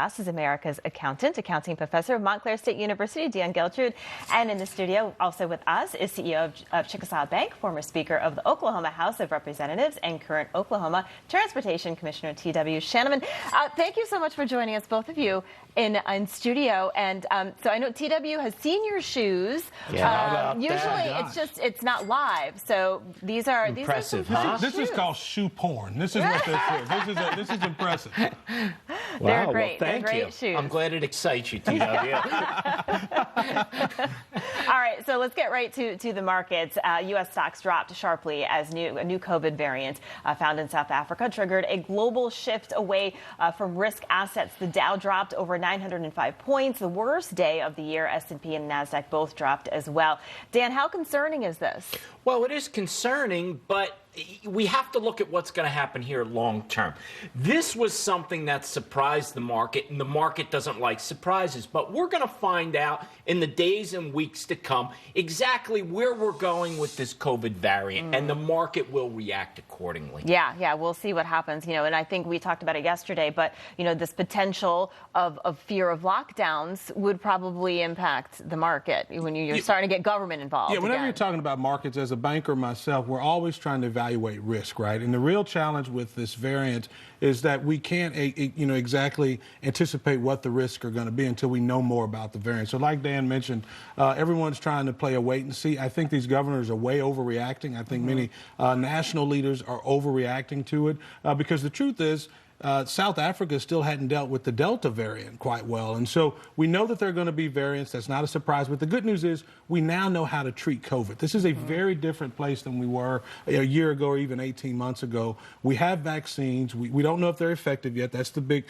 Is America's accounting professor of Montclair State University, Dan Geltrude. And in the studio, also with us, is CEO of Chickasaw Bank, former Speaker of the Oklahoma House of Representatives, and current Oklahoma Transportation Commissioner T.W. Shannon. Thank you so much for joining us, both of you, in studio. And so I know T.W. has seen your shoes. Yeah, usually it's not live. So these are impressive. This is called shoe porn. This is what this is. This is impressive. They're great. Well, thank you. Shoes. I'm glad it excites you, T.W. All right, so let's get right to the markets. U.S. stocks dropped sharply as a new COVID variant found in South Africa triggered a global shift away from risk assets. The Dow dropped over 905 points, the worst day of the year. S&P and NASDAQ both dropped as well. Dan, how concerning is this? Well, it is concerning, but we have to look at what's going to happen here long term. This was something that surprised the market, and the market doesn't like surprises. But we're going to find out in the days and weeks to come exactly where we're going with this COVID variant, and the market will react accordingly. Yeah, we'll see what happens. And I think we talked about it yesterday, but this potential of fear of lockdowns would probably impact the market when you're starting to get government involved. Yeah, whenever again. you're talking about markets, as a banker myself, we're always trying to evaluate risk, right? And the real challenge with this variant is that we can't, exactly anticipate what the risks are going to be until we know more about the variant. So like Dan mentioned, everyone's trying to play a wait and see. I think these governors are way overreacting. I think many national leaders are overreacting to it because the truth is, South Africa still hadn't dealt with the Delta variant quite well. And so we know that there are going to be variants. That's not a surprise. But the good news is we now know how to treat COVID. This is a very different place than we were a year ago or even 18 months ago. We have vaccines. We don't know if they're effective yet. That's the big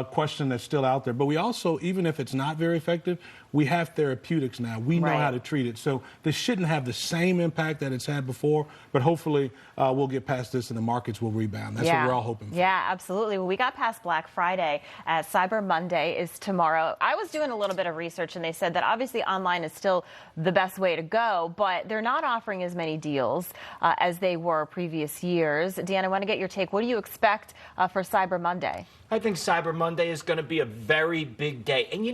question that's still out there. But we also, even if it's not very effective, we have therapeutics now. We know how to treat it. So this shouldn't have the same impact that it's had before. But hopefully we'll get past this and the markets will rebound. That's what we're all hoping for. Yeah, absolutely. Well, we got past Black Friday. Cyber Monday is tomorrow. I was doing a little bit of research, and they said that obviously online is still the best way to go, but they're not offering as many deals as they were previous years. Dan, I want to get your take. What do you expect for Cyber Monday? I think Cyber Monday is going to be a very big day. And,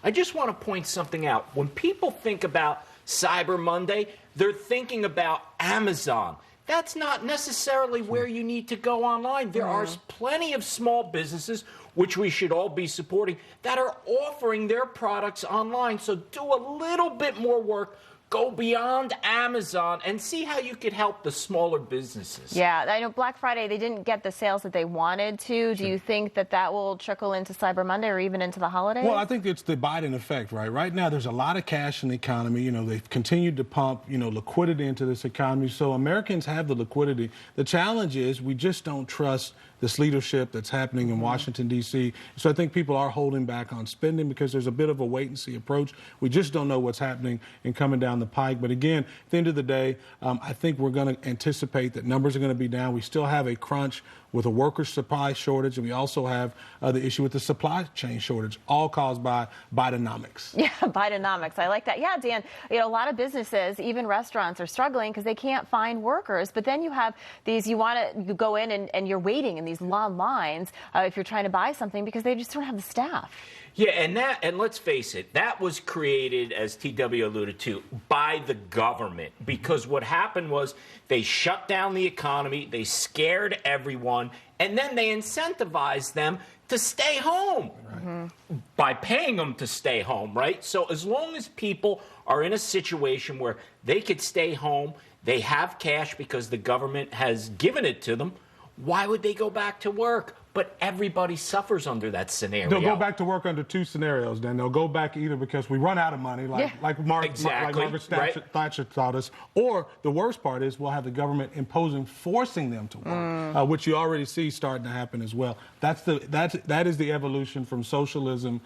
I just want to point something out. When people think about Cyber Monday, they're thinking about Amazon. That's not necessarily where you need to go online. There are plenty of small businesses, which we should all be supporting, that are offering their products online. So do a little bit more work. Go beyond Amazon and see how you could help the smaller businesses. Yeah, I know Black Friday, they didn't get the sales that they wanted to. Do you think that will trickle into Cyber Monday or even into the holidays? Well, I think it's the Biden effect, right? Right now, there's a lot of cash in the economy. They've continued to pump, liquidity into this economy. So Americans have the liquidity. The challenge is we just don't trust this leadership that's happening in Washington, D.C. So I think people are holding back on spending because there's a bit of a wait-and-see approach. We just don't know what's happening and coming down the pike. But again, at the end of the day, I think we're going to anticipate that numbers are going to be down. We still have a crunch with a worker supply shortage, and we also have the issue with the supply chain shortage, all caused by Bidenomics. Yeah, Bidenomics. I like that. Yeah, Dan, a lot of businesses, even restaurants, are struggling because they can't find workers. But then you have these, you go in and you're waiting in these long lines if you're trying to buy something because they just don't have the staff. Yeah, and let's face it, that was created, as TW alluded to, by the government. Because what happened was they shut down the economy, they scared everyone, and then they incentivized them to stay home by paying them to stay home, right? So as long as people are in a situation where they could stay home, they have cash because the government has given it to them, why would they go back to work? But everybody suffers under that scenario. They'll go back to work under two scenarios, then. They'll go back either because we run out of money, like Margaret Thatcher taught us, or the worst part is we'll have the government forcing them to work, which you already see starting to happen as well. That is the evolution from socialism,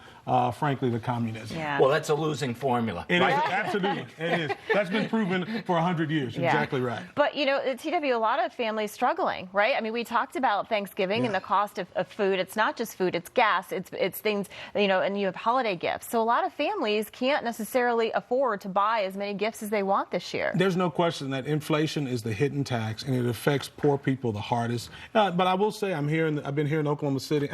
frankly, to communism. Yeah. Well, that's a losing formula. It is, absolutely. It is. That's been proven for 100 years. You're exactly right. But, TW, a lot of families struggling, right? I mean, we talked about Thanksgiving and the cost of food. It's not just food, it's gas, it's things, and you have holiday gifts. So a lot of families can't necessarily afford to buy as many gifts as they want this year. There's no question that inflation is the hidden tax, and it affects poor people the hardest. But I will say I've been here in Oklahoma City.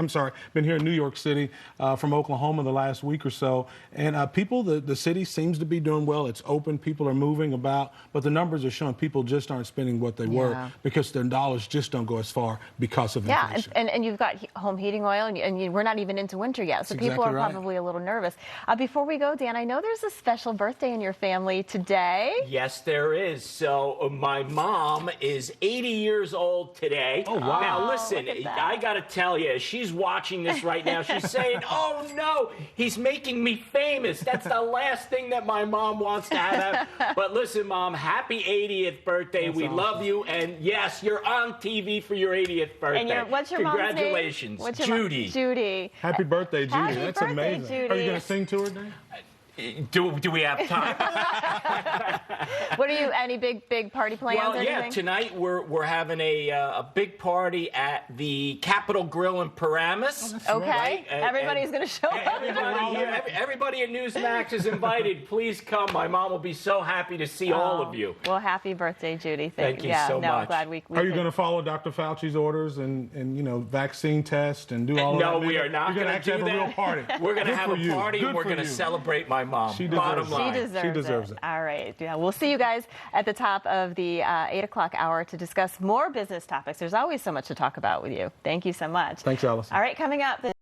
Been here in New York City from Oklahoma the last week or so, and the city seems to be doing well. It's open, people are moving about, but the numbers are showing people just aren't spending what they were because their dollars just don't go as far because of inflation. Yeah, and you've got home heating oil, and we're not even into winter yet, so That's people are exactly probably a little nervous. Before we go, Dan, I know there's a special birthday in your family today. Yes, there is. So my mom is 80 years old today. Oh, wow. Now, listen, I got to tell you, she's watching this right now. She's saying, oh, no, he's making me famous. That's the last thing that my mom wants to have. But listen, Mom, happy 80th birthday. That's we awesome. love you. And, yes, you're on TV for your 80th birthday. And what's your mom's name? Congratulations. What's your Judy. Judy. Happy birthday, Judy. Happy That's birthday, amazing. Judy. Are you going to sing to her, Dan? Do we have time? What are you? Any big party plans? Well, or yeah. anything? Tonight we're having a big party at the Capitol Grill in Paramus. Okay. Right? Everybody's going to show up. Everybody at NewsMax is invited. Please come. My mom will be so happy to see all of you. Well, happy birthday, Judy. Thank you so much. I'm glad we Are you going to follow Dr. Fauci's orders and vaccine test and do all of that? No, we are not going to do have that. a real party. We're going to Good have for a you. party Good and we're for going to you. celebrate my mom. She Bottom line. She deserves it. All right. Yeah, we'll see you guys at the top of the 8 o'clock hour to discuss more business topics. There's always so much to talk about with you. Thank you so much. Thanks, Alison. All right, coming up.